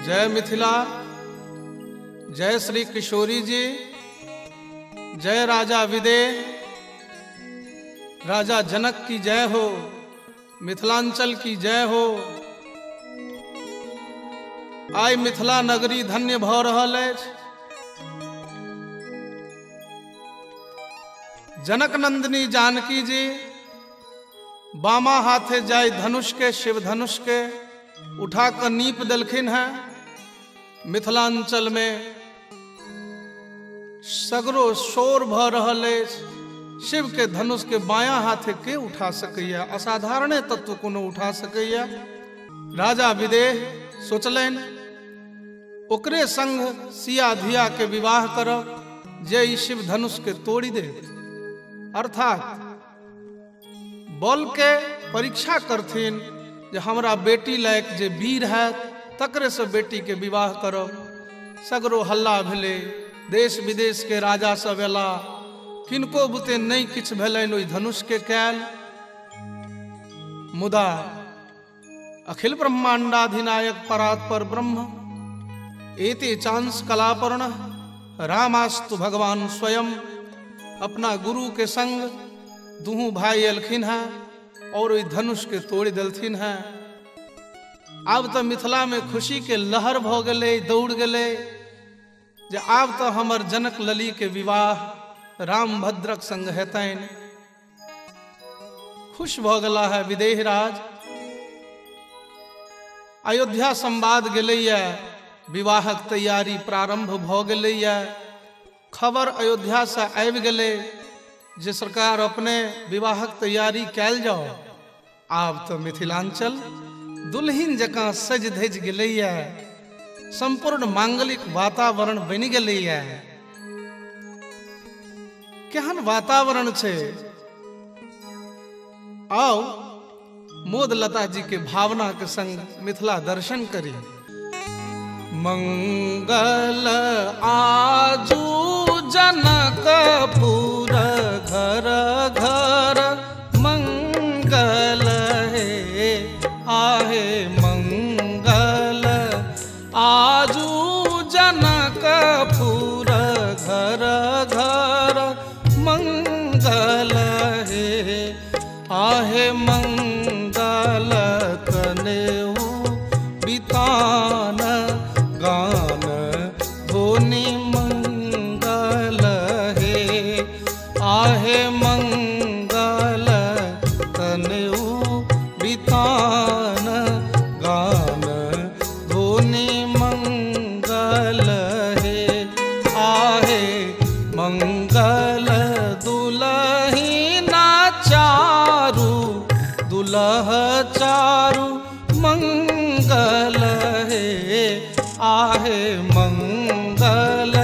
जय मिथिला, जय श्री किशोरी जी, जय राजा विदेह, राजा जनक की जय हो, मिथिलांचल की जय हो। आइ मिथिला नगरी धन्य भ रहल अछि। जनक नंदिनी जानकी जी बामा हाथे जाय धनुष के, शिव धनुष के उठा कर नीप देलखिन हैं। मिथिलांचल में सगरो शोर भ रहल अछि। शिव के धनुष के बायां हाथे के उठा सकैया, असाधारण तत्व कोनो उठा सकैया। राजा विदेह सोचलनि ओकरे संग सिया धिया के विवाह करब जे ई शिव धनुष के तोड़ी दे, अर्थात बल के परीक्षा करथिन जे हमरा बेटी लायक जे वीर है तकरे से बेटी के विवाह करब। सगरो हल्ला भेले, देश विदेश के राजा सब एला, किनको बुते नहीं किछ भेलनि ओहि धनुष के कैल। मुदा अखिल ब्रह्मांडाधिनायक परात्पर ब्रह्म एते चांस कलापर्ण रामास्तु भगवान स्वयं अपना गुरु के संग दुहू भाई एलखिन हैं और ओहि धनुष के तोड़ देलथिन हैं। आब तो मिथिला में खुशी के लहर भ गेलै, दौड़ गेलै जे आब तो हमर जनक लली के विवाह राम भद्रक संग हेतनि। खुश भ गेला है विदेह राज। अयोध्या संवाद गेलैया, विवाहक तैयारी प्रारंभ भ गेलैया। खबर अयोध्या से आबि गेलै जे सरकार अपने विवाहक तैयारी कैल जाओ। आब तो मिथिलांचल दुल्हिन जकां सज धज गेलैया, संपूर्ण मांगलिक वातावरण बनि गेलैया। केहन वातावरण छे, आओ मोद लता जी के भावना के संग मिथिला दर्शन करी। मंगल आजू जनकपुर घर घर मंगल है, आहे मंगल आजू जनकपुर घर घर मंगल है, आहे मंगल कनेऊ बितान गान धोनी मंगल है, आहे मंगल कनेऊ बितान गान धोनी मंगल है, आहे मंगल दुलहिना चारू दुलह चारू मंगल है, आहे मंगल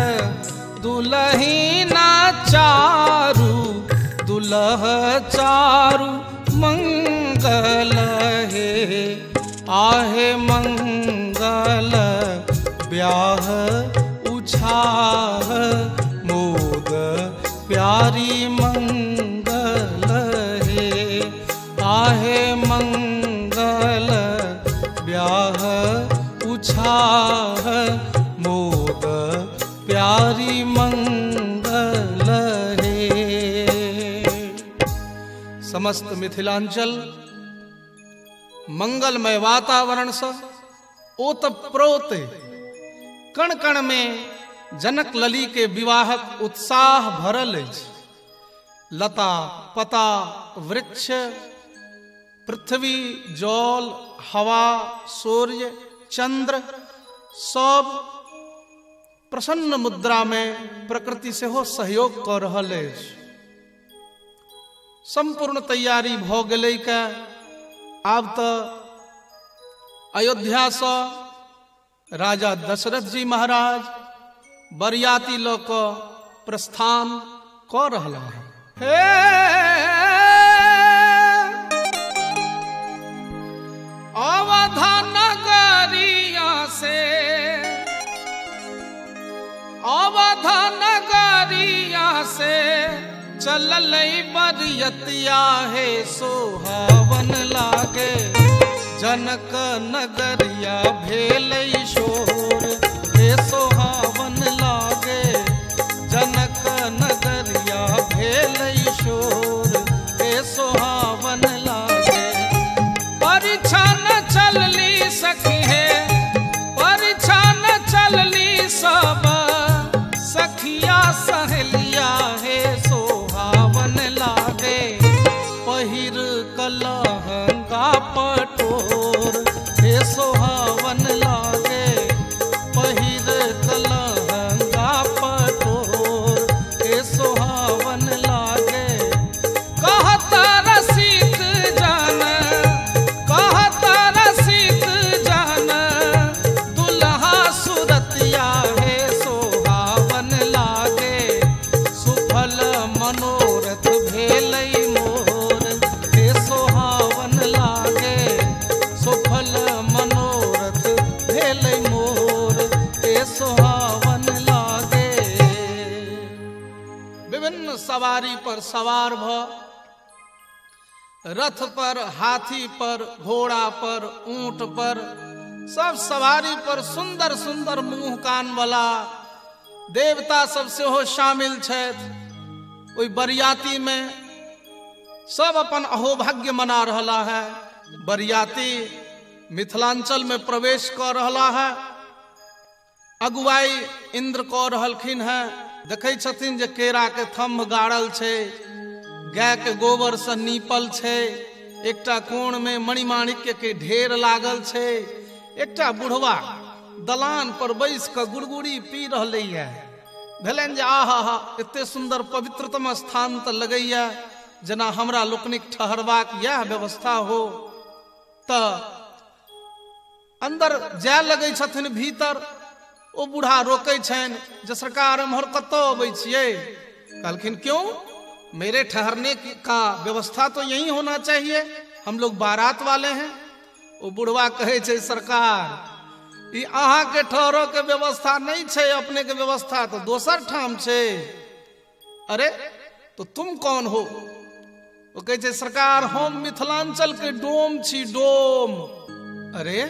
दुलहिना चारू दुलह चारू मंगल है, आहे मंगल ब्याह उछाह मोद प्यारी मंगल है, आहे मंगल ब्याह उछाह मोद प्यारी मंगल है। समस्त मिथिलांचल मंगलमय वातावरण से ओतप्रोत कण कण में जनक लली के विवाहक उत्साह भरल अछि। लता पता वृक्ष पृथ्वी जल हवा सूर्य चंद्र सब प्रसन्न मुद्रा में प्रकृति से हो सहयोग कर रहल अछि। संपूर्ण तैयारी भ गेलै के आब तो अयोध्या से राजा दशरथ जी महाराज बरियाती ल क प्रस्थान क रहला है। अवधा नगरिया से अवधा नगरिया से चललै बरियतिया है, सोहावन लागे जनक नगरिया भेलै शोर हे सोहावन लागे। जनक नगरिया भेलै शोर हे सोहावन लागे। परीक्षा न चलली सखी है, परीक्षा न चलली सब सखिया सहेलिया हे सोहावन लागे। पहिर कलहंगा पटोर हे सोहावन लागे। पहिर कलहंगा पटोर हे सोहावन लागे। कहत रसिक जन, कहत रसिक जन दुल्हा सुरतिया हे सोहावन लागे। सुफल मनोरथ भेलै मोर हे सोहावन लागे। सुफल मनोरथ भेलै मोर हे सोहावन लागे। विभिन्न सवारी पर सवार भ रथ पर, हाथी पर, घोड़ा पर, ऊंट पर, सब सवारी पर सुंदर सुंदर मुंह कान वाला देवता सब सेहो शामिल छथि। ओई बरियाती में सब अपन अहोभाग्य मना रहा है। बरियाती मिथिलांचल में प्रवेश कर रहा है। अगुवाई इंद्र कऽ रहलखिन है। देखै छथिन जे केरा के थम्भ गाड़ल छै, गाय के गोबर से नीपल छै, एकटा कोण में मणिमाणिक्य के ढेर लागल छै। एकटा बुढ़वा दलान पर बैस के गुड़गुड़ी पी रहलै है। भेलनि जे आहा एते सुंदर पवित्रतम स्थान तऽ लगैया जेना हमरा लोकनिक ठहरबाक यह व्यवस्था हो। तऽ अंदर जाय लगै छथिन भीतर। ओ बूढ़ा रोकै छनि जे सरकार एम्हर कतऽ अबै छियै? कहलखिन क्यों, मेरे ठहरने का व्यवस्था तो यही होना चाहिए, हम लोग बारात वाले हैं। ओ बुढ़वा कहे छै सरकार ई अहाँ के ठहरो के व्यवस्था नहीं छै, अपने के व्यवस्था तो दोसर ठाम छै। अरे तो तुम कौन हो? वो कहे छै सरकार हम मिथिलांचल के डोम छी, डोम। अरे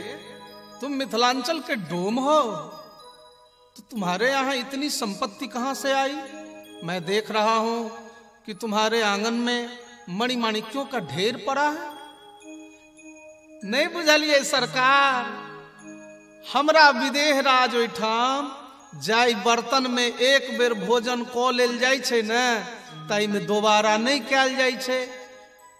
तुम मिथिलांचल के डोम हो तो तुम्हारे यहाँ इतनी संपत्ति कहाँ से आई? मैं देख रहा हूं कि तुम्हारे आंगन में मणिमाणिक्यों का ढेर पड़ा है। नहीं बुझलिए सरकार, हमरा विदेह राज ओहिठाम जाय बर्तन में एक बेर भोजन कऽ लेल जाइ छै ने, ताई में दोबारा नहीं कैल जाइ छै।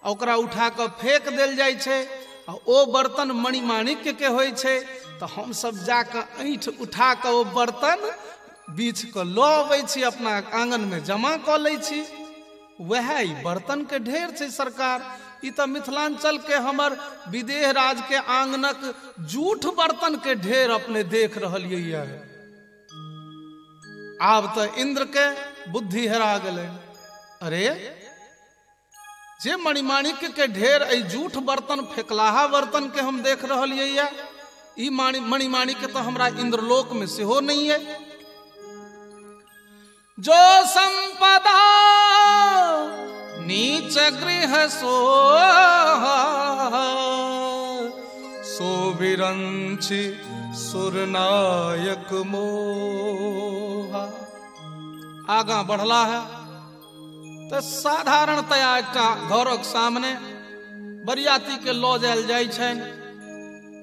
ओकरा उठा कऽ फेंक देल जाइ छै। आ ओ बर्तन मणिमाणिक्य के होइ छै। तो हम सब जाकर ऐंठ उठा कऽ ओ बर्तन बीछ कऽ लऽ अबै छी, अपना आंगन में जमा कऽ लै छी। वह ई बर्तन के ढेर छै सरकार। ई तो मिथिलांचल के हमर विदेह राज के आंगनक जूठ बर्तन के ढेर अपने देख रहलियै। आब तो इंद्र के बुद्धि हेरा गेलै। अरे जे मणिमाणिक्य के ढेर ऐ जूठ बर्तन, फेकलाहा बर्तन के हम देख रहलियै, ई मणिमाणिक्य तो हमरा इंद्रलोक में सेहो नहीं है। जो संपदा नीच गृह सो विरंचि सुरनायक मोहा। आगा बढ़ला है तो साधारणतया एकटा घरक सामने बरियाती के लऽ जायल जाइ छनि।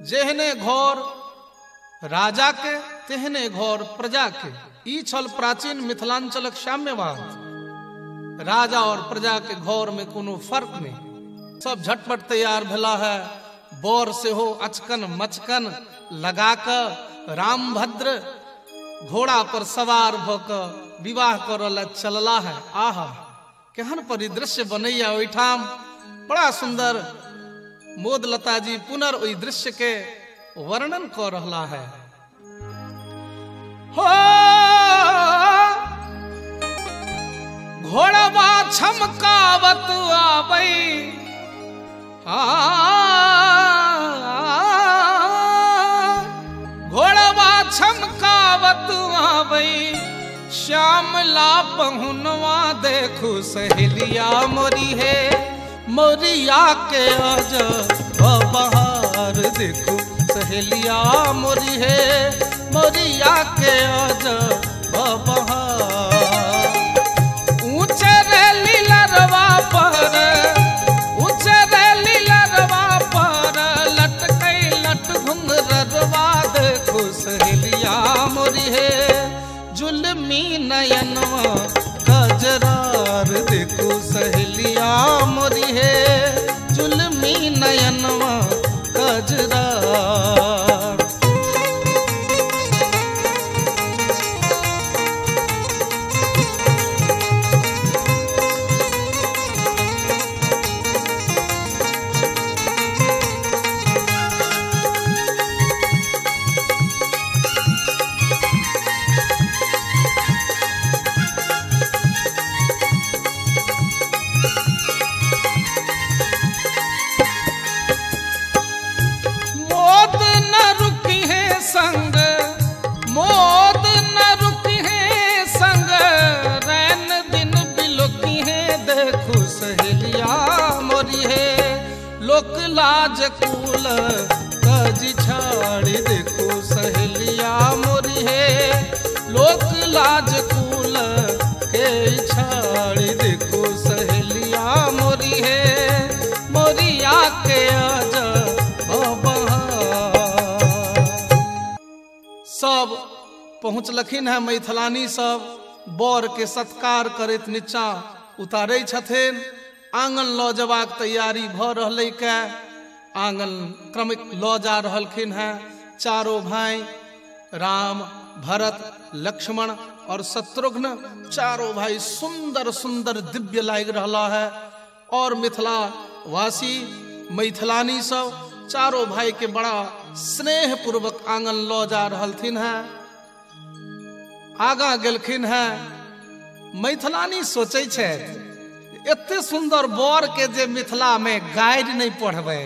जेहने घर राजा के तेहने घर प्रजा के। ई छल प्राचीन मिथिलांचलक साम्यवाद। राजा और प्रजा के घर में कोनो फर्क नहीं। सब झटपट तैयार भेला है। बर सेहो अचकन मचकन लगा कर रामभद्र घोड़ा पर सवार भऽ विवाह करल चलला है। आहा केहन परिदृश्य बनैया ओहिठाम। बड़ा सुंदर मोदलता जी पुनर ओहि दृश्य के वर्णन कर रहा है। हो घोड़वा छमकावत आबै, घोड़वा छमकावत आबै, श्यामला पहुनवा देखू सहेलिया मोरी है, मोरिया के अज बहार कजरार देखो सहेलिया मोरी है मोरिया के आज बहार। ऊंचे रे लीलरवा पर ऊंचे रे लीलरवा पर लटके लट घुंघरवा देखो सहेलिया मोरी है जुल्मी नयनवा कजरार देखो सहेलिया मोरी है जुल्मी नयनवा कजरार। मौत न रुकी है संग रैन दिन बिलोकी है देखो सहेलिया मोरी है लोक लाज कूल कज छाड़ी देखो सहेलिया मोरी है लोक लाज कूल के छाड़ी देखो सहेलिया मोरी है मोरिया के आजा सब पहुँचलखिन है मैथिलानी सब बर के सत्कार करैत नीचा उतारे छथिन। आंगन लऽ जबाक तैयारी भ रहलै के आंगन क्रमिक लऽ जा रहलखिन है। चारों भाई राम भरत लक्ष्मण और शत्रुघ्न चारों भाई सुंदर सुंदर दिव्य लाग रहा है और मिथिला वासी मैथिलानी सब चारों भाई के बड़ा स्नेह पूर्वक आंगन लऽ जा रहलथिन है। आगा गेलखिन है मैथिलानी सोचे छे एते सुंदर बर के जे मिथिला में गाइड नहीं पढ़बै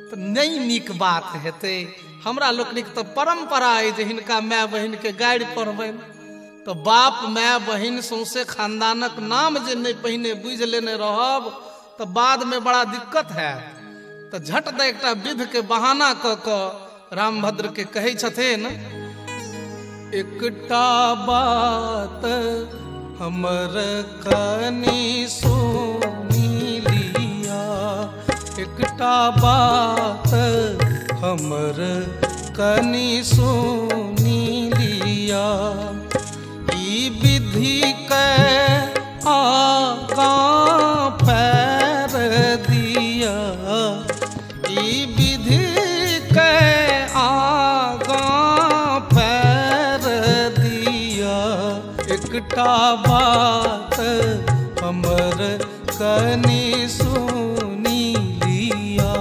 तो नहीं नीक बात हेते। हमरा लोकनिक तो परंपरा है जे हिनका माय बहिन के गाइड पढ़बै तो बाप माय बहिन सौंसे खानदानक नाम जे नहीं पहिने बुझ लेने रहब तो बाद में बड़ा दिक्कत है। तो झट दे एकटा विध के बहाना क रामभद्र के कहे छथिन एकटा बात हमर कनी सुनी लिया एकटा बात हमर कनी सुनी लिया ई विधि के आगा पैर दिया ई विधि के आगा पैर दिया एकटा बात हमर कनी सुनी लिया।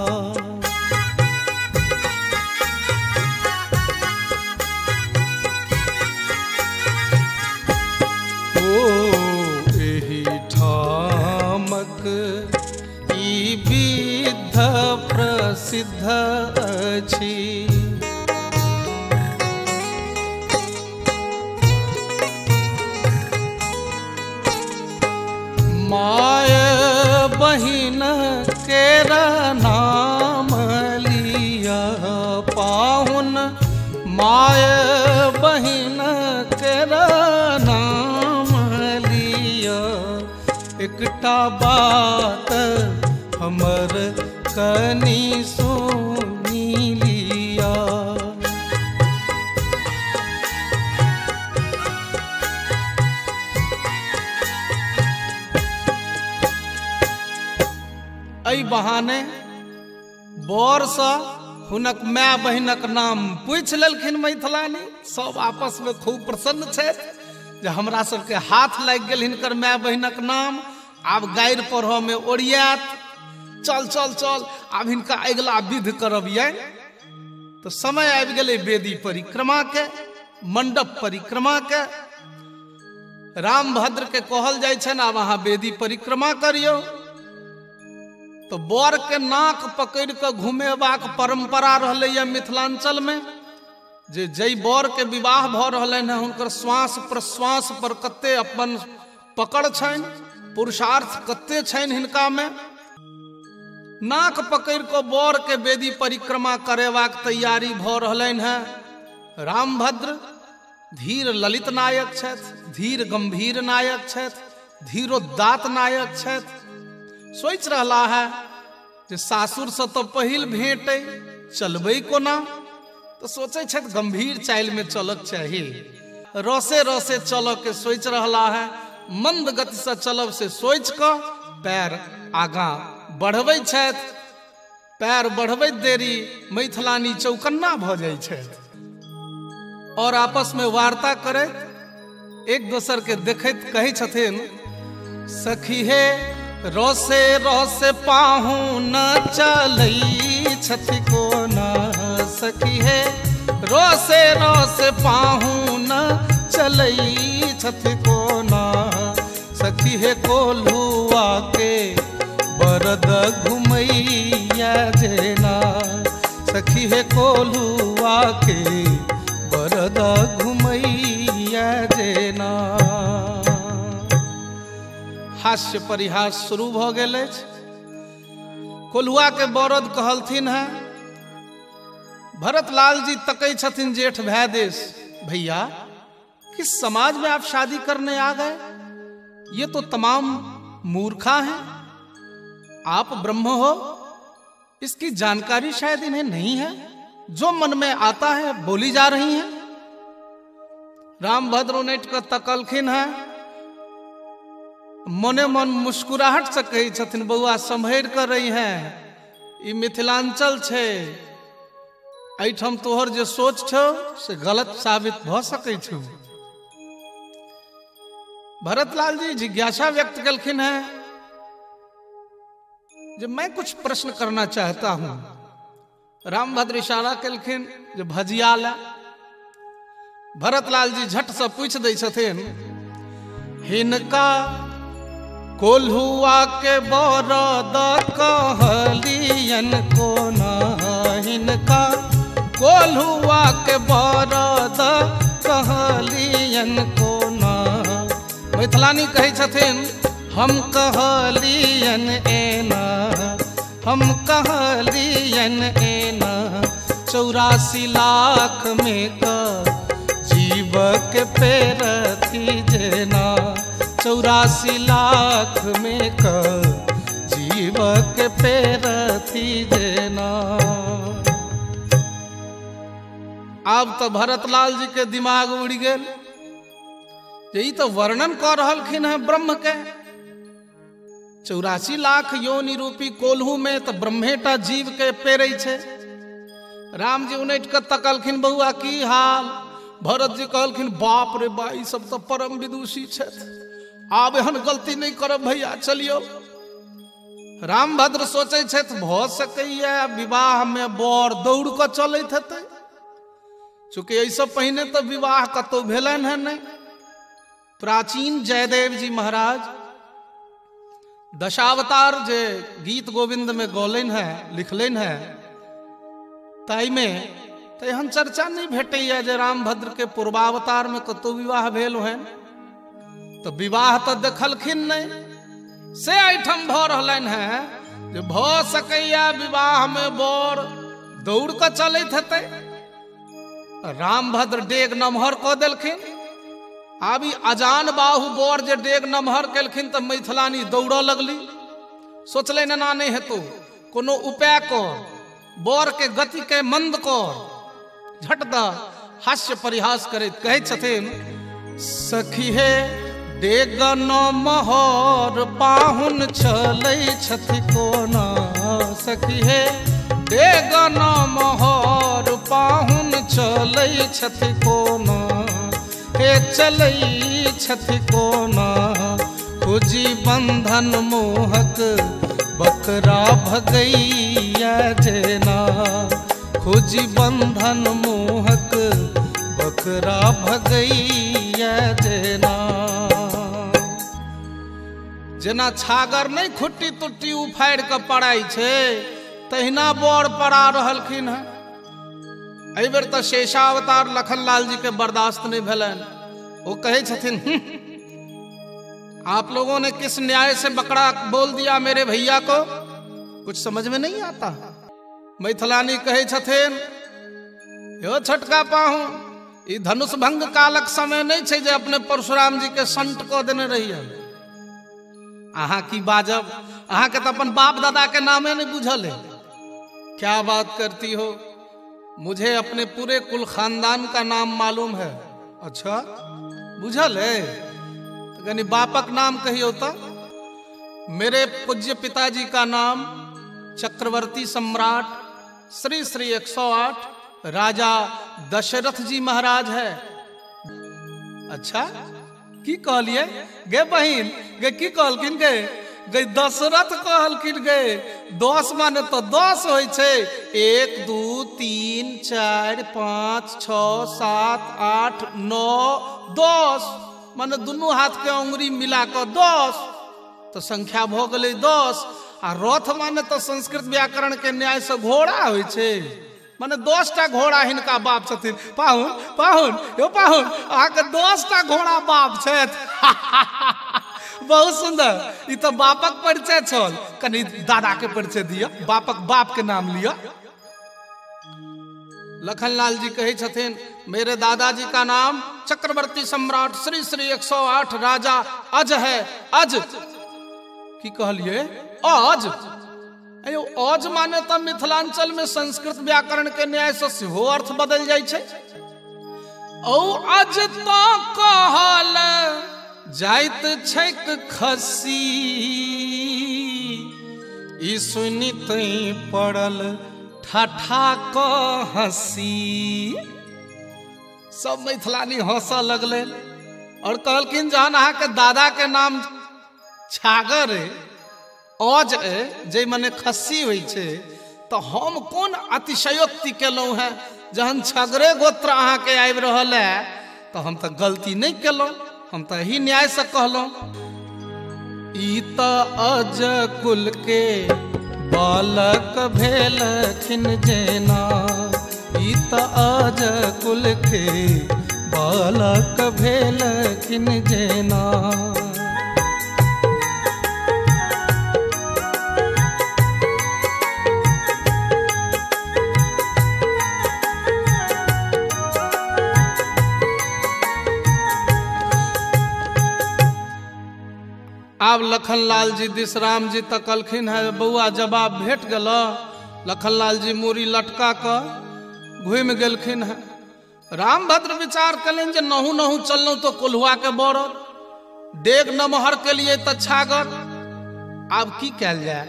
ओ एही ठामक ई विध प्रसिद्ध अछि माय बहिन केर नाम लिया पाहुन माय बहिन केर नाम लिया एकटा बात हमर कनी सुनी लिया। एहि बहाने बर सँ हुनक माय बहिनक नाम पूछ लेलखिन मैथिलानी। सब आपस में खूब प्रसन्न छथि जे हमरा सबके हाथ लागि गेल हिनकर माय बहिनक नाम। आब गारि पढ़ऽ में ओरियात चल चल चल आब हिनका अगिला विध करब ये। तो समय आबि गेलै वेदी परिक्रमा के मंडप परिक्रमा के। रामभद्र के कहल जाइ छनि आब अहाँ वेदी परिक्रमा करियौ। तो बर के नाक पकड़ के घुमेबाक परंपरा रहलै मिथिलांचल में जे जई बर के विवाह भ रहलनि हैं हुनकर श्वास प्रश्वास पर कते अपन पकड़ छनि पुरुषार्थ कते छनि हिनका में। नाक पकड़ को बर के बेदी परिक्रमा करेवाक तैयारी भ रहलनि हैं। रामभद्र धीर ललित नायक छथि, धीर गंभीर नायक छथि, धीरोदात नायक छथि। सोचि रहला है जे सासुर से तो पहिल भेंट चलबै कोना, तो सोचे छथि गंभीर चाल में चलक चाहिए। रसे रसे चल के सोच रहला है, मंद गति से चलब से सोच क पैर आगा बढ़बै छथि। पैर बढ़बैत देरी मैथिलानी चौकन्ना भ जाइ छथि और आपस में वार्ता करैत एक दोसर के देखैत कहै छथिन, सखी हे रसे रसे पाहुन चलै छथि कोना। सखी हे रसे रसे पाहुन चलै छथि कोना। सखी हे कोल्हुआ के बरद घुमैया जेना। सखी हे कोल्हुआ के बरद घुमैया जेना। हास्य परिहास शुरू भ गेल अछि। कोल्हुआ के बरद कहलथिन है। भरत लाल जी तकै छथिन जेठ भै देश, भैया किस समाज में आप शादी करने आ गए? ये तो तमाम मूर्खा हैं। आप ब्रह्म हो, इसकी जानकारी शायद इन्हें नहीं है। जो मन में आता है बोली जा रही हैं। रामभद्र उनट कर तकलखिन है। मने मन मुस्कुराहट से कही छथिन, बउआ संभर कर रही हैं। ई मिथिलांचल छे, एठम तोहर जे सोच छो से गलत साबित भ सकै छौ। भरतलाल जी जिज्ञासा व्यक्त कलखिन है, जब मैं कुछ प्रश्न करना चाहता हूं। रामभद्र इशारा कलखिन जो भजिया ला। भरतलाल जी झट से पूछ दै छथिन, हिनका कोल्हुआ के बरद कहलियन कोना। हिनका कोल्हुआ के बरद कहलियन कोना। मैथिलानी कहे छथिन, हम कहलियन एना, हम कहलियन एना। 84 लाख में का जीव के पेरथी जेना। 84 लाख में का जीव के पेरथी जेना। अब तो भरतलाल जी के दिमाग उड़ गेल। यही तो वर्णन कर रहलखिन है ब्रह्म के। 84 लाख योनि रूपी कोल्हू में तो ब्रह्मेटा जीव के पेरै छे। राम जी उनट के तकलखिन, बउआ की हाल? भरत जी कहलखिन, बाप रे बा, ई सब तो परम विदुषी छथि। आब एहन गलती नहीं करब भैया, चलियो। रामभद्र सोचे छथि, भ सकैया विवाह में बर दौड़ क चलैत हेतै, चूंकि ऐसा पहले तो विवाह कतौ भेलन है नहीं। प्राचीन जयदेव जी महाराज दशावतार जे गीत गोविंद में गौलन है, लिखलन है, ताई में तो एहन चर्चा नहीं भेटैया जे रामभद्र के पूर्वावतार में कतौ विवाह भेल है। तो विवाह तो देखलखिन नहीं, से एठम भ रहलन है जे भ सकैया विवाह में बर दौड़ क चलैत हेतै। रामभद्र डेग नमहर क देलखिन। आब ई अजान बाहु बर जे डेग नमहर केलखिन तो मैथिलानी दौड़ लगली। सोचले ना नहीं हेतु, कोनो उपाय कर, बर के गति के मंद कर। झट द हास्य परिहास करैत कहै छथिन, सखी हे डेग नमहर पाहुन चलै छथि कोना। सखी हे डेग नमहर पाहुन चलै छथि कोना। हे चलै छथि कोना, खोजी बंधन मोहक बकरा भगैया जेना। खोजी बंधन मोहक बकरा भगैया जेना। जेना छागर नहीं खुट्टी तुट्टी उफाड़ के पड़ाई छे, तहिना बर पड़ा रहलखिन है। एहि बेर तो शेषावतार लखनलाल जी के बर्दाश्त नहीं भेलन। वो कहे छथिन, आप लोगों ने किस न्याय से बकरा बोल दिया मेरे भैया को? कुछ समझ में नहीं आता। मैथिलानी कहे छथिन, यो छोटका पाहुन, ई धनुष भंग कालक समय नहीं छे जे अपने परशुराम जी के संट क देने रहिए। अहाँ की बाजब, अहाँ के तो अपन बाप दादा के नामे नहीं बुझल है। क्या बात करती हो, मुझे अपने पूरे कुल खानदान का नाम मालूम है। अच्छा बुझल है, तो यानी बापक नाम कहियो तो। मेरे पूज्य पिताजी का नाम चक्रवर्ती सम्राट श्री श्री 108 राजा दशरथ जी महाराज है। अच्छा की कहलिए गे बहिन, गे की कहलखिन गे? गे दशरथ कहलखिन गे। 10 माने तो 10 होय छे। 1 2 3 4 5 6 7 8 9 10 माने दोनों हाथ के अंगुरी मिला कर 10 तो संख्या भ गेलै 10। आ रथ माने तो संस्कृत व्याकरण के न्याय से घोड़ा होय छे, माने 10टा घोड़ा हिनका बाप छथिन। पाहुन पाहुन यो पाहुन, अहाँ के 10टा घोड़ा बाप छथि। बहुत सुंदर, ई तो बापक परिचय छल। कनी दादा के परिचय दिया, बापक बाप के नाम लिया। लखनलाल जी कहे छथिन, मेरे दादाजी का नाम चक्रवर्ती सम्राट श्री श्री 108 राजा अज है। अज की कहलिए? अज। अयो अज माने तो मिथिलांचल में संस्कृत व्याकरण के न्याय से सेहो अर्थ बदल जाय छे। ओ अज तो कहल जाइत छैक खस्सी, ई सुनित पड़ल ठाठा क हंसी। सब मैथिलानी हंस लगले और कहलखिन, जहन अहाँ के दादा के नाम छागर है, अज है, जे मने खस्सी हुई छे, तो हम कौन अतिशयोक्ति केलौं है? जहन छगरे गोत्र अहाँ के आबि रहल है तो हम तो गलती नहीं केलौं, हम तो ही न्याय से कहलौं। ई त अज कुल के बालक भेलखिन जेना, ई त अज कुल के बालक भेलखिन जेना। अब लखनलाल जी दिसराम जी तकलखिन है, बउआ जवाब भेट गल। लखनलाल जी मूरी लटका कर घूम गेलखिन है। रामभद्र विचार कलें जे नहू नहू चललौं तो कोल्हुआ के बरद, डेग नमहर के लिए तो छागर। आब की कैल जाए,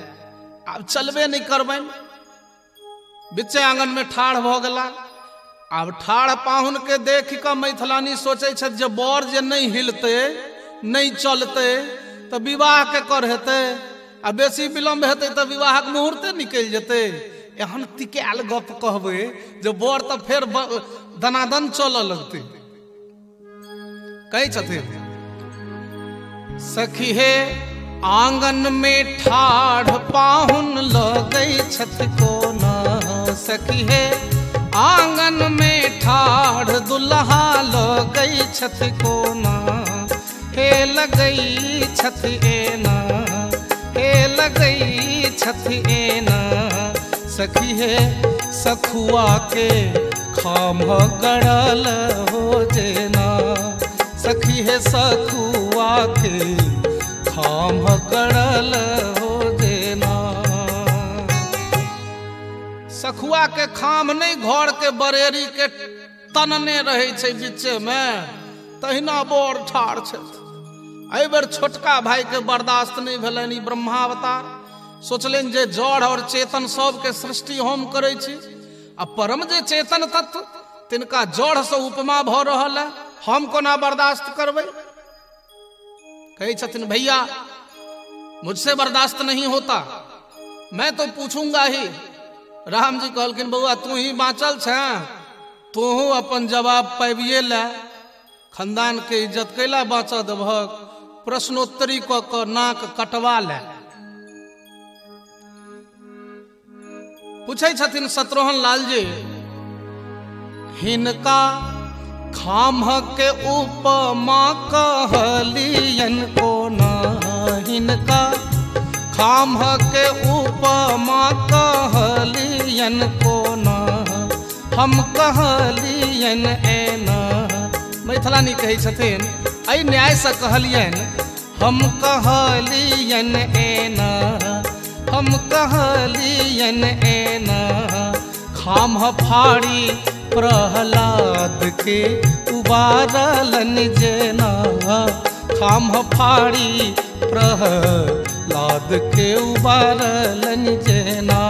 आब चलबे नहीं करबैन। बिचे आंगन में ठाढ़ भ गेला। आब ठाढ़ पाहुन के देख के मैथिलानी सोचे छथि जे बर जे नहीं हिलते नहीं चलते तो विवाह के कर हेते, आ बेसी विलम्ब हेते तो विवाहक मुहूर्ते निकल जेते। एहन तिकायल गप कहबे जे बर तो फिर दनादन चल लगते। कहे छथिन, सखी हे आंगन में ठाढ़ पाहुन लगै छथि कोना। सखी हे आंगन में ठाढ़ दुल्हा लगै छथि कोना। हे लगई छथि एना, हे लगई छथि एना। सखी है सखुआ के खाम गड़ल हो जेना। सखी है सखुआ के खाम गड़ल हो जेना। सखुआ के खाम नहीं, घर के बरेरी के तनने रहे छे बीचे में, तहिना बर ठाढ़ छथि। एहि बेर छोटका भाई के बर्दाश्त नहीं भेलन। ई ब्रह्मावतार सोचलेन जे जड़ और चेतन सब के सृष्टि हम करे छी, आ परम जे चेतन तत्व तिनका जड़ से उपमा भ रहल है, हम कोना बर्दाश्त करबै। कहे छथिन, भैया मुझसे बर्दाश्त नहीं होता, मैं तो पूछूंगा ही। राम जी कहलखिन, बउआ तू ही बाँचल छ, तू अपन जवाब पाबिए ला। खानदान के इज्जत कैला बाँच देबहक, प्रश्नोत्तरी क नाक कटवा ले। पूछे छथिन शत्रुघ्न लाल जी, हिनका खाम के उपमा कहलियन कोना। हिनका खाम के उपमा कहलियन कोना हम कहलियन एना। मैथिलानी कहै छथिन एहि न्याय से कहलियन हम कहलियन एना हम कहलियन एना। खाम फाड़ी प्रहलाद के उबारलन जेना खाम फाड़ी प्रहलाद के उबारलन जेना।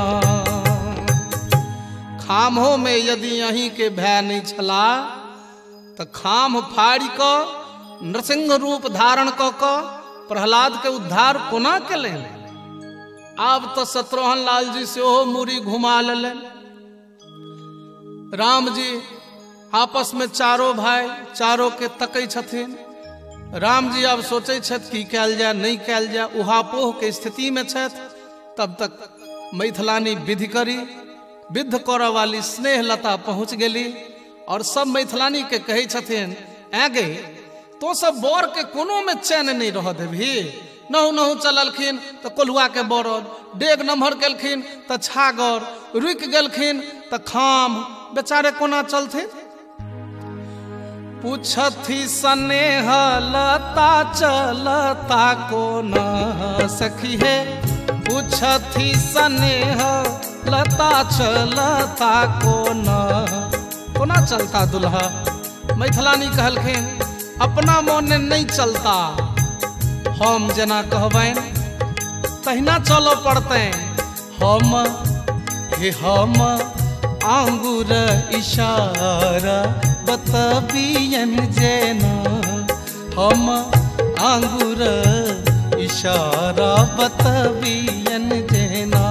खामो में यदि अहीं के भय नहीं छला तो खाम फाड़ी क नृसिंह रूप धारण क प्रहलाद के उद्धार कोना केलनि। आब तो शत्रुघ्न लाल जी से मूरी घुमा लेलन। राम जी आपस में चारों भाई चारों के तकै छथिन। राम जी अब सोचे छथि की कैल जाए नहीं कैल जाए, उहापोह के स्थिति में छथि। तब तक मैथिलानी विधि करी विद्ध करऽ वाली स्नेह लता पहुँच गेली और सब मैथिलानी के कहै छथिन आगे तो सब बर के कोनो में चैन नहीं रह देभी। नहु नहु चललखिन तो कोल्हुआ के बरद, डेग नम्हर केलखिन तो छागर, रुक गेलखिन तो खाम, बेचारे कोना चलथिन। पूछथि स्नेह लता चलता कोना सखी है पूछथि स्नेह लता चलता कोना कोना चलता दुल्हा। मैथिलानी कहलखिन अपना मोने नहीं चलता, हम जना कहबैन तहिना चलो पड़ते। हम आंगुर इशारा बतबियन जेना हम आंगुर इशारा बतबियन जेना।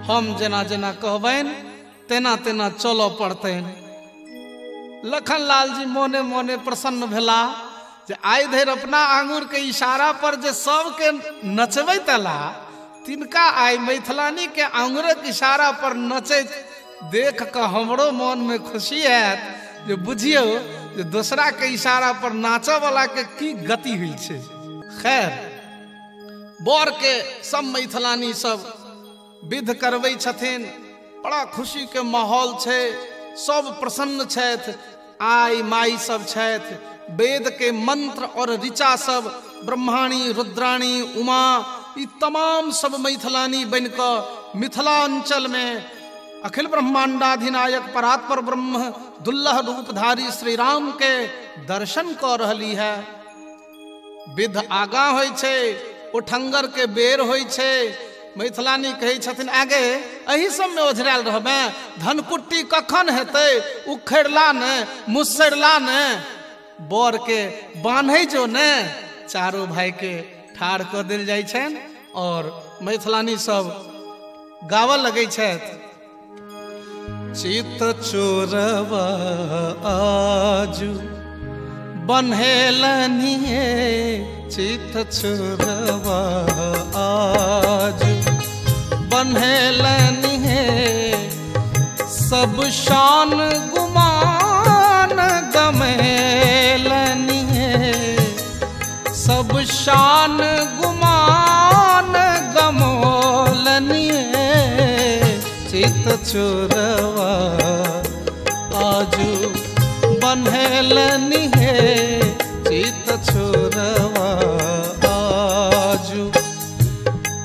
हम जना जना कहबैन तेना तेना चलो पड़ते। लखन लाल जी मोने मोने प्रसन्न भेला जे आइ धरि अपना आंगुर के इशारा पर जे सबके नचबै तला तिनका आइ मैथिलानी के आंगुरक इशारा पर नचैत देख कऽ हमरो मन में खुशी हैत जे बुझियो जे दूसरा के इशारा पर नाचऽ वाला के की गति हुई छै। खैर बर के सब मैथिलानी सब विध करबै छथिन, बड़ा खुशी के माहौल छै, सब प्रसन्न छथि। आई माई सब छथि, वेद के मंत्र और ऋचा सब ब्रह्माणी रुद्राणी उमा ई तमाम सब मैथिलानी बन कऽ मिथिलांचल में अखिल ब्रह्मांडाधिनायक परात्पर ब्रह्म दुल्लह रूपधारी श्री राम के दर्शन कऽ रहली है। विध आगा होइ छै, उठंगर के बेर होइ छै। मैथिलानी कहै छथिन आगे एही सब में ओझरायल रहबे, धनकुट्टी कखन हेतै, उखड़ला ने मुसरला ने बर के बान्है जो ने। चारों भाई के ठाढ़ कऽ देल जाइ छनि और मैथिलानी सब गावऽ लगै छथि। चित चोरवा आजू बन्हेलनी चित चोरवा आजू बन्हेलनी सब शान गुमान गमेलनी सब शान गुमान गमोलनी चित चोरवा आजू बन्हेलनी चित चोरवा आजू।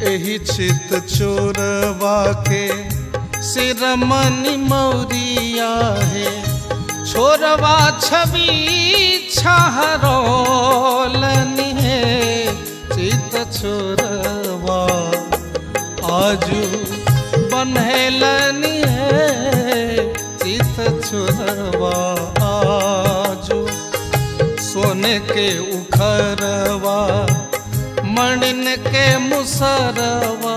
एही चित चोरवा के सिरमनी मौरिया है, छोरवा छवि छहरोलनी चित चोरवा आजू बन्हेलनी चित चोरवा आजू। सोने के उखरवा मणिन के मुसरवा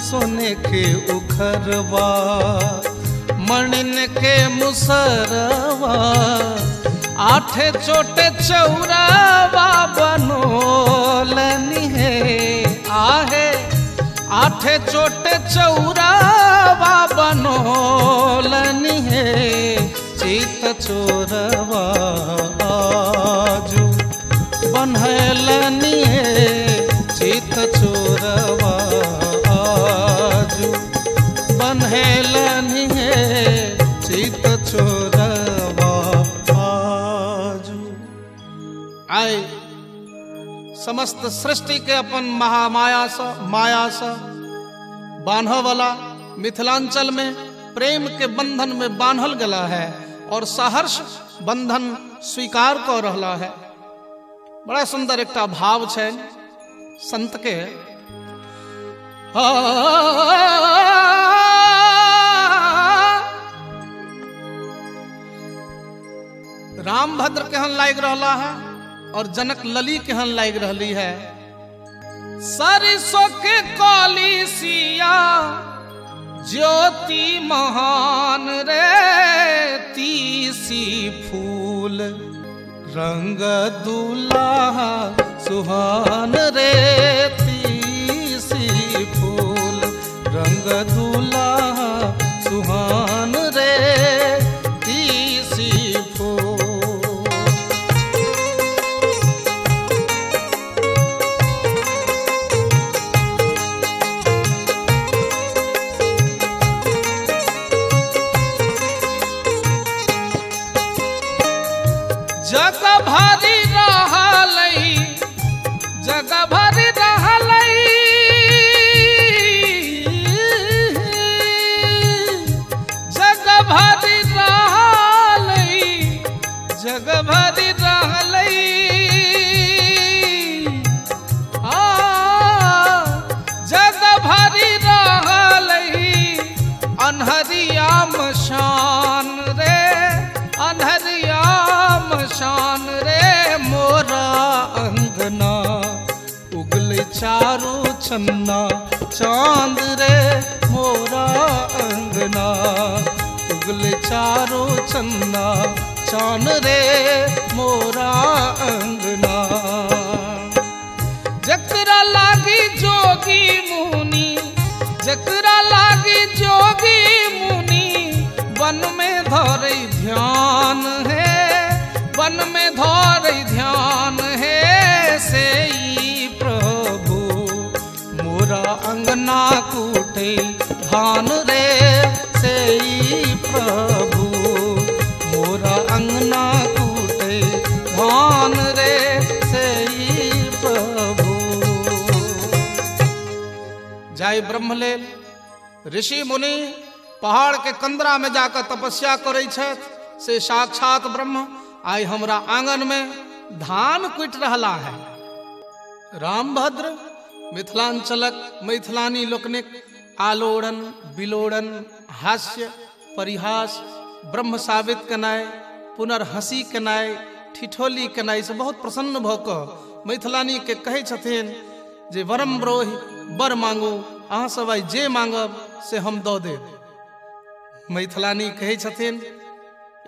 सोने के उखरवा मणिन के मुसरवा आठे चोटे चौरावा बनोलनी आहे आठे चोटे चौरावा बनोलनी चित चोरवा आजू बन्हेलनी चित चोरवा आजू बन्हेलन हे चित चोरवा आजू। आए समस्त सृष्टि के अपन माया से बांधव वाला मिथिलांचल में प्रेम के बंधन में बांधल गला है और सहर्ष बंधन स्वीकार कर रहा है। बड़ा सुंदर एक भाव है संत के। रामभद्र केहन लाग रहा है और जनक लली केहन लाग रही है। सरसों के कली सिया ज्योति महान रे तीसी फूल रंग दुल्हा सुहान रे तीसी फूल रंग दुल्हा सुहान रे तीसी फूल। जग भरी रहलई जग भरी रहलई जग भरी रहलई जग भरी रहलई जग भरी रहलई अनहरिया मशान रे अनहरिया शान रे मोरा अंगना उगले चारों छन्ना चांद रे मोरा अंगना उगले चारों छन्ना चांद रे मोरा अंगना। जकरा लागी जोगी मुनि जकरा लागी जोगी मुनि वन में धरे ध्यान है वन में धर ध्यान है से प्रभु मोरा अंगना कूटे धान रे से प्रभु मोरा अंगना कूटे धान रे से प्रभु। जाय ब्रह्मलेल ऋषि मुनि पहाड़ के कंदरा में जाकर तपस्या करे से साक्षात ब्रह्म आई हमरा आंगन में धान कुट रहा है। रामभद्र मिथिलांचलक मैथिलानी लोकनिक आलोड़न बिलोड़न हास्य परिहास ब्रह्म साबित कनाय पुनर्हसी कनाय ठिठोली कनाय से बहुत प्रसन्न भक मैथिलानी के कहे छथिन जे वरम ब्रोहि बर मांगू अहाँ सब जे मांगब से हम दऽ देब। मैथिलानी कहे छथिन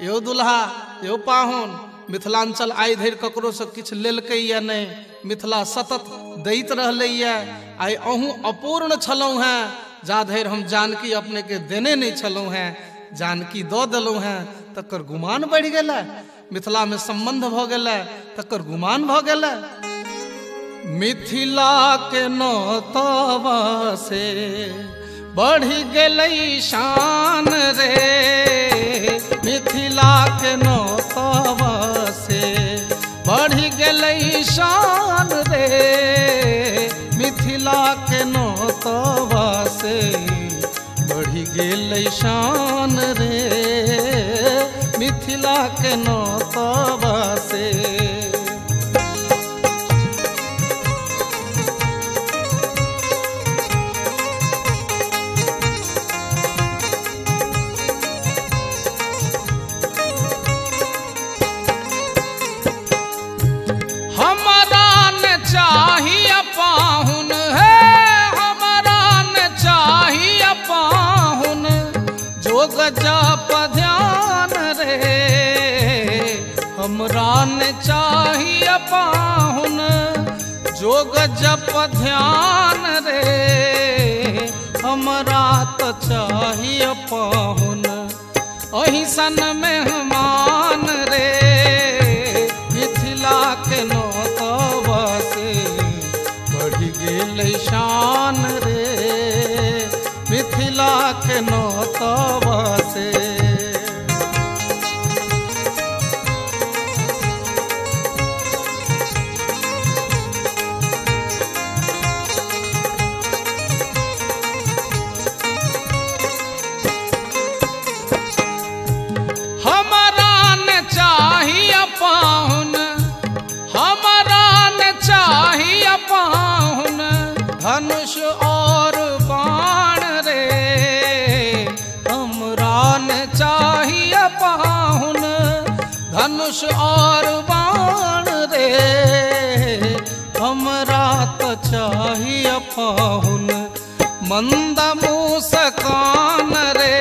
यो दुल्हा यो पाहुन मिथिलांचल आइ धरि ककरो से किछु लेलकै या नहीं मिथिला सतत दैत रहलै या आइ अहूँ अपूर्ण छलहुँ हैं जा धरि हम जानकी अपने के देने नहीं छलहुँ हैं जानकी दऽ देलहुँ हैं तकर गुमान बढ़ि गेलै मिथिला में संबंध भऽ गेलै तकर गुमान भऽ गेलै। मिथिला के नौतवा से बढ़ी गेलै शान रे मिथिला के नौतवा से बढ़ी गेलै शान रे मिथिला के नौतवा से बढ़ी गेलै शान रे मिथिला के नौतवा से। चाहिए पाहुन है हमारा न चाहिए पाहुन जोग जप ध्यान रे हमरा न चाहिए पाहुन जोग जप ध्यान रे हमरा तो चाहिए पाहुन अही सन मेहमान रे मिथिला के नौतवा से बढ़ी गेलै के नौतवा से। हमारा न चाहिए पाहुन, हमारा न चाहिए पाहुन, धनुष और बाण रे, हमरा न चाहिए पाहुन, धनुष और बाण रे, हमरा तो चाहिए पाहुन मंद मुस्कान रे,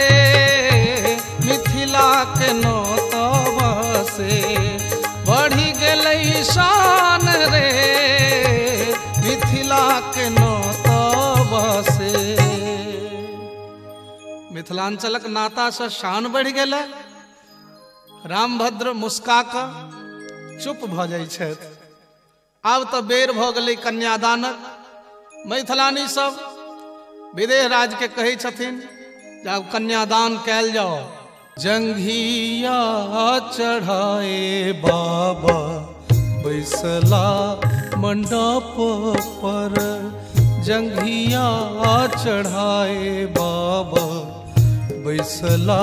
मिथिला के नौतवा से बढ़ी गेलै शान रे, मिथिला के नौतवा से। मिथिलांचलक नाता से शान बढ़ि गेलै। रामभद्र मुस्का कऽ चुप भऽ जाइ छथि। आब तऽ बेर भऽ गेलै कन्यादानक। मैथिलानी सब विदेह राज के कहै छथिन जे आब कन्यादान कयल जाओ। जंघिया चढ़ाए बाबा बैसला मंडप पर, जंघिया चढ़ाए बाबा बैसला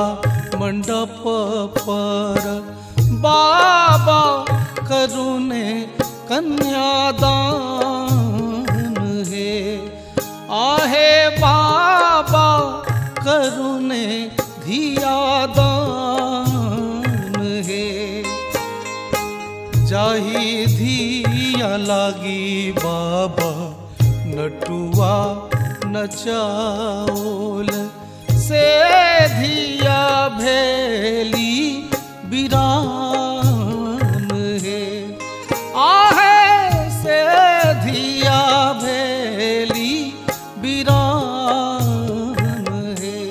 मंडप पर, बाबा करुणे कन्यादान है, आहे बाबा करुणे धियादान है। जाहि धिया लागी बाबा नटुआ नचाओल, से धिया भेली बिरान है, आहे से धिया भेली बिरान है।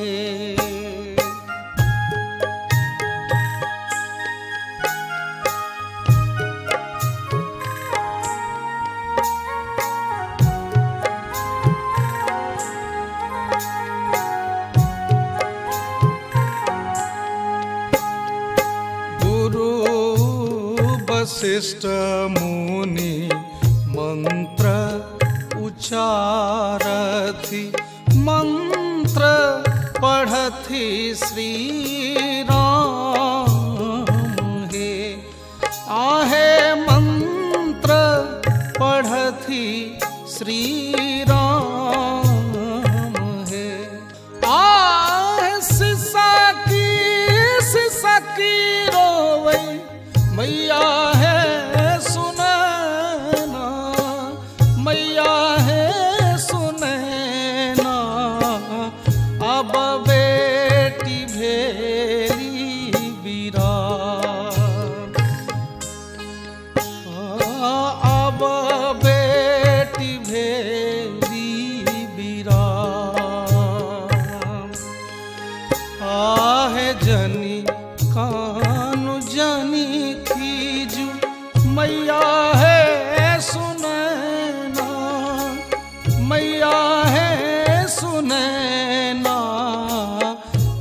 वशिष्ठ मुनि मंत्र उचारथि, मंत्र पढ़थि श्री राम हे, आहे मंत्र पढ़थि श्री राम हे। आहे सिसा की रोवे मैया है सुनैना, मैया है सुनैना, अब बेटी भेली बिरान, अब बेटी भेली बिरान। आहे जनी कानु जनी खीजू, मैया है सुनैना, मैया है सुनैना,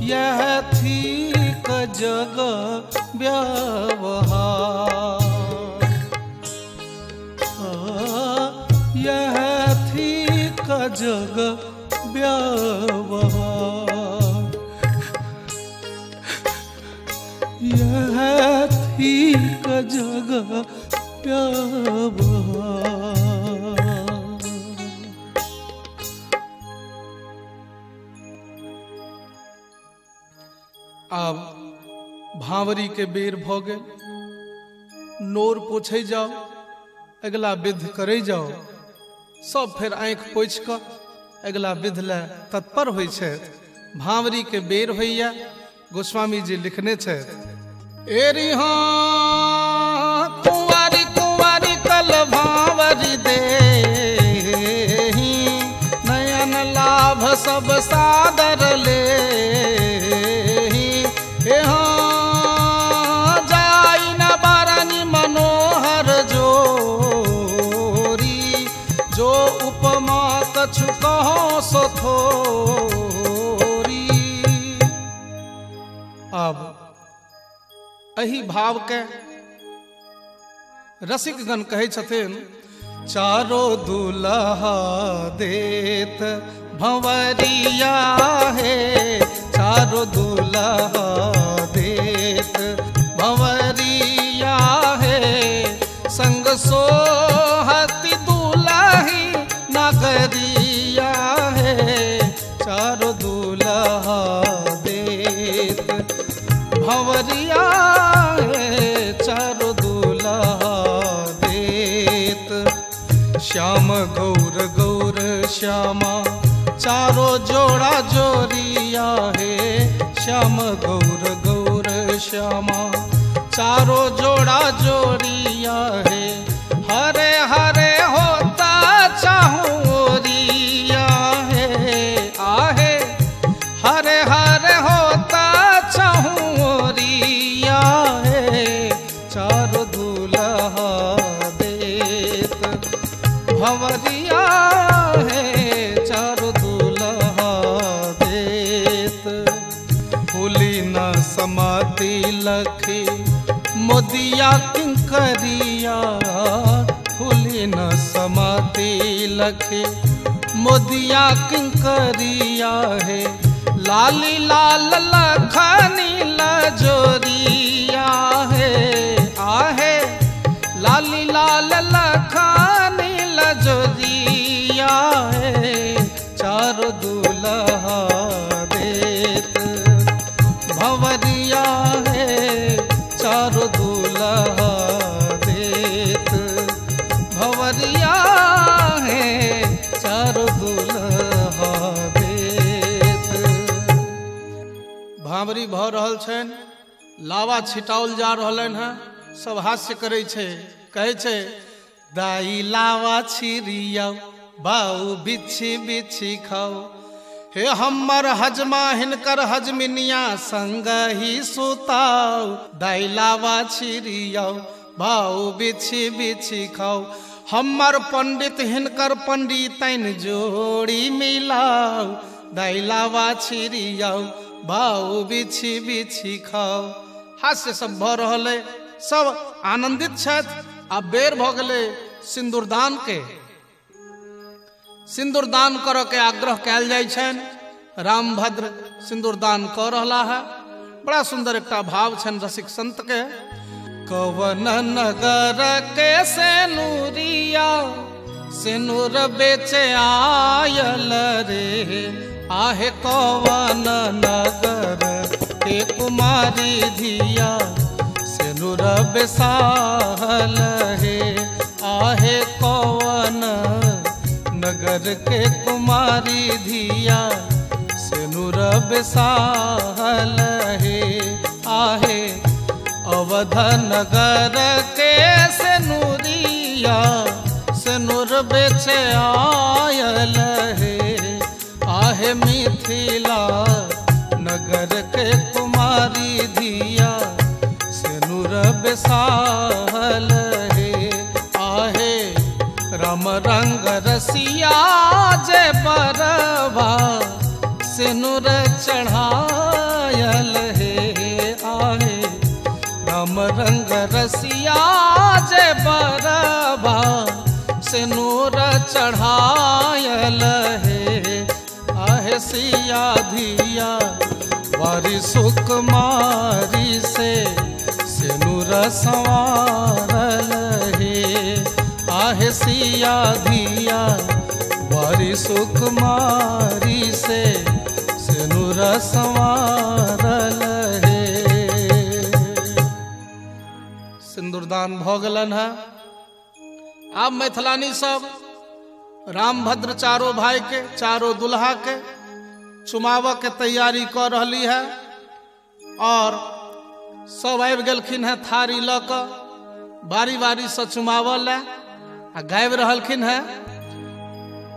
यह थी क जग व्यवहार, यह थी क जग व्यवहार, यह थी क जग व्यवहार। आब भावरी के बेर भ गेल। नोर पोछै जाओ, अगला विध करे जाओ। सब फेर आँख पोछि कऽ अगला विध ले तत्पर होइ छथि। भावरी के बेर होइया। गोस्वामी जी लिखने छथि, एरी हाँ कुंवारी कुंवारी कल भावरी देहि, नयन लाभ सब सादर लेहि। हे हाँ जाई न बरनी मनोहर जोरी, जो उपमा कछु कहो सो थोरी। एही भाव के रसिकगण कहै छथिन। चारो दुल्हा देत भंवरिया हे, चारो दुल्हा देत भंवरिया हे, संग सोहती दुल्ही नगरिया है। चारो दुल्हा देत भंवरिया है, चारो दुल्हा देत। श्याम गौर गौर श्यामा चारो जोड़ा जोरिया है, श्याम गौर गौर श्यामा चारो जोड़ा जोड़िया है। हरे हरे होता चाहूरिया है, आहे हरे हरे होता चाहूरिया है। चारो दुल्हा देत भंवरिया है, चारो दुल्हा देत। फूली न समाती लखी मोदिया किंकरिया, फूली न समाती लखे मोदिया किंकरिया है। लाली लाल लखनी लजोरिया है, आहे लाली लाल लखनी लजोरिया है। चारो दुल्हा देत भंवरिया है, चारो दुल्हा देत भंवरिया है, चारो दुल्हा देत। भांवरी भ रहल छन, लावा छिटाओल जा रहलन है। सब हास्य करे छे, कहे छे दाई लावा छिरिया बाऊ बिछी बिछी खाओ। हे हमर हजमा हिनकर हजमिनिया संग ही सुताओ। दाई लावा छिरियाओ भाऊ बिछी बिछी खाओ। हमर पंडित हिनकर पंडितन जोड़ी मिलाओ। दाई लावा छिरियाओ भाऊ बिछी बिछी खाओ। हास्य सब भ रहले, सब आनंदित छथि। आ बेर भ गेलै सिंदूरदान के। सिंदूरदान करऽ के आग्रह कयल जाइ छनि। रामभद्र सिंदूरदान कऽ रहला है। बड़ा सुंदर एकटा भाव छनि रसिक संत के। कवन नगर के सेनुरिया सेनुर बेचे आयल रे। आहे कवन नगर के कुमारी धिया सेनुर बेसाहल हे। आहे कवन नगर के कुमारी धिया सेनुर बेसाहल हे। आहे अवध नगर के सेनुरिया सेनुर बेचे आयल हे। आहे मिथिला नगर के कुमारी धिया सेनुर बेसाहल हे। आहे राम रंग रसिया जे बरवा सेनुर चढ़ायल हे। आहे राम रंग रसिया जे बरवा सेनुर चढ़ायल हे। आहे सिया धिया वारी सुकुमारी से सेनुर संवारल हे। आहे सिया धिया वारी सुकुमारी से सेनुर संवारल हे। सिंदूरदान भ गेलन है। आब मैथिलानी सब रामभद्र चारों भाई के चारों दुल्हा के चुमाव के तैयारी कर रही है। और सब आबि गेलखिन है थारी ल क बारी बारी से चुमावल आ गाबि रहलखिन है।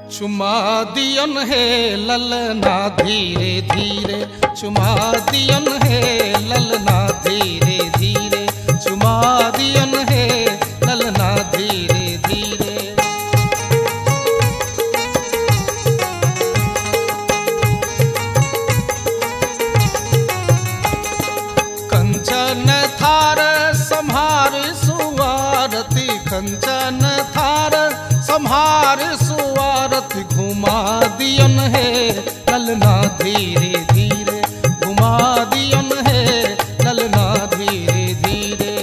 चुमा दियन हे ललना धीरे धीरे। चुमा दियन हे ललना धीरे धीरे। चुमा दियन हे ललना धीरे धीरे। कंचन थार ललना धीरे धीरे घुमा दियन है ललना धीरे धीरे।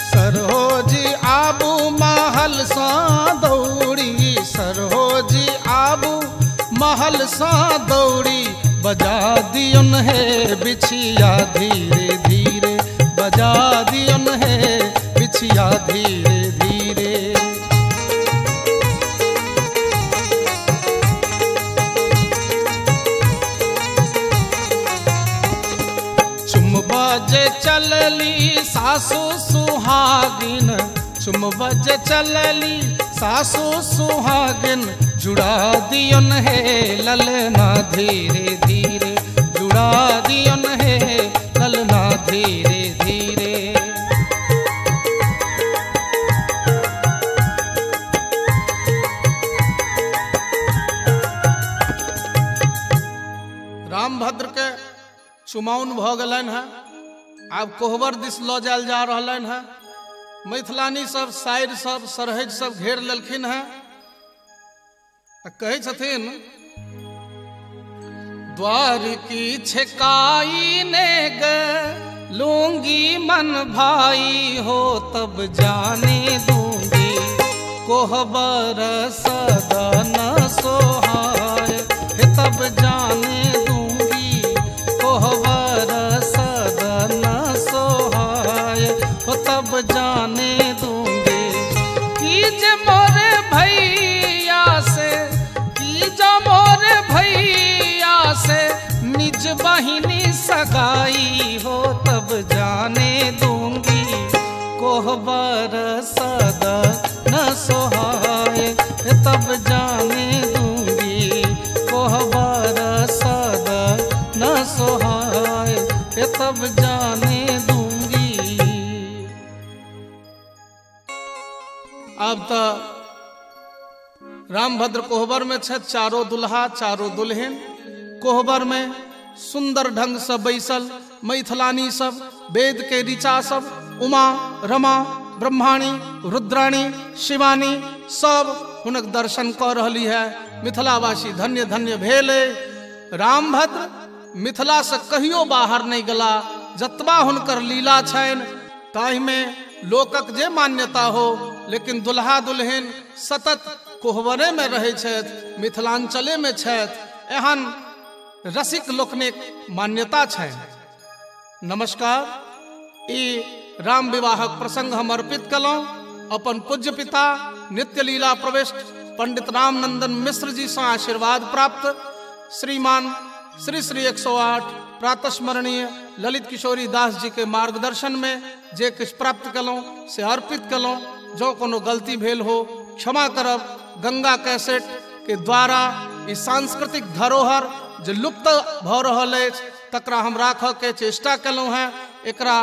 सरहोजी आबू महल सा दौड़ी, सरहोजी आबू महल सा दौड़ी, बजा दियन है बिछिया धीरे धीरे, बजा दियन है बिछिया धीरे धीरे। चुम बजे चलली सासु सुहागिन, चुम बजे चलली सासु सुहागिन, जुड़ा दियन है ललना धीरे धीरे, जुड़ा दियन है ललना धीरे धीरे। रामभद्र के चुमाउन भ गलन है, आब कोहबर दिस ल जायल जा रहलन है। मैथिलानी सब शायर सब सरहज सब घेर लेलखिन है। कहे छथिन द्वार की छकाई ने ग लूंगी मन भाई हो, तब जाने दूंगी कोहबर सदा न सोहाय, तब जाने दूंगी कोहबर सदा न सोहाय, तब जाने दूंगी। कीजे मोरे भैया से, कीजा मोरे भैया से, निज बहिनी सगाई हो, तब जाने दूंगी कोहबर सदा न सोहाय, तब जाने दूंगी कोहबर सदा न सोहाय, तब जाने दूंगी। अब तो रामभद्र कोहबर में छे, चारों दुल्हा चारों दुल्हन कोहबर में सुंदर ढंग से बैसल। मैथिलानी सब वेद के ऋचा सब, उमा रमा ब्रह्माणी रुद्राणी शिवानी सब हुनक दर्शन कर रही है। मिथिलावासी धन्य धन्य भेले। रामभद्र मिथिला से कहियो बाहर नहीं गला, जतबा हुनकर लीला छन ताहि में लोकक जे मान्यता हो, लेकिन दुल्हा दुल्हन सतत कोहबरे में रहे छथि, मिथिलांचले में छथि, एहन रसिक लोकनिक मान्यता छै। नमस्कार। ई राम विवाहक प्रसंग हम अर्पित कलौं अपन पूज्य पिता नित्य लीला प्रविष्ट पंडित रामनंदन मिश्र जी से आशीर्वाद प्राप्त श्रीमान श्री श्री 108 प्रातस्मरणीय ललित किशोरी दास जी के मार्गदर्शन में जे किछ प्राप्त कलौं से अर्पित कलौं। जो कोनो गलती भेल हो क्षमा करब। गंगा कैसेट के द्वारा इस सांस्कृतिक धरोहर जो लुप्त भ रहल अछि तकरा हम राखऽ के चेष्टा कलौं हैं। एकरा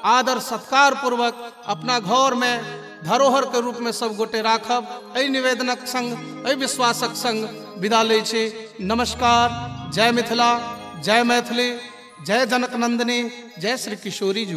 आदर सत्कार पूर्वक अपना घर में धरोहर के रूप में सब गोटे राखब। एहि निवेदनक संग एहि विश्वासक संग विदा लै छी। नमस्कार। जय मिथिला, जय मैथिली, जय जनक नंदिनी, जय श्री किशोरी जी।